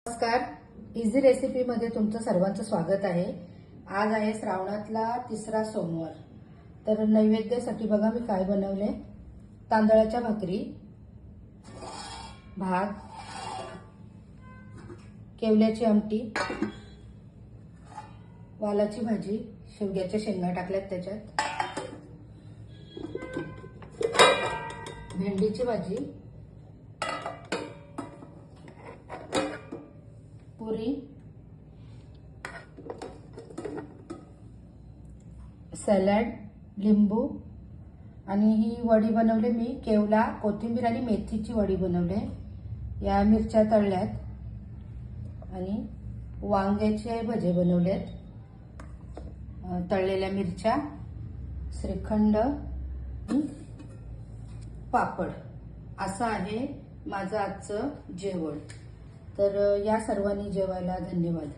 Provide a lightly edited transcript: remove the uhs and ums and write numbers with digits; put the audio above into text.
नमस्कार, इझी रेसिपीमध्ये तुमचं सर्वांचं स्वागत आहे। आज आहे श्रावणातला तिसरा सोमवार। तर नैवेद्यासाठी बघा मी काय बनवले। तांदळाच्या भाकरी, भात, केवल्याची आमटी, वालाची भाजी, शेवग्याच्या शेंगा टाकल्यात त्याच्यात, भेंडीची भाजी, पुरी, सॅलड, लिंबू आणि ही वडी बनवली मी। केवला, कोथिंबीर आणि मेथीची वडी बनवले। या मिरच्या तळल्यात आणि वांग्याचे भजे बनवलेत, तळलेल्या मिरच्या, श्रीखंड, पापड। असं आहे माझं आजचं जेवण। तर या सर्वांनी जेवायला धन्यवाद।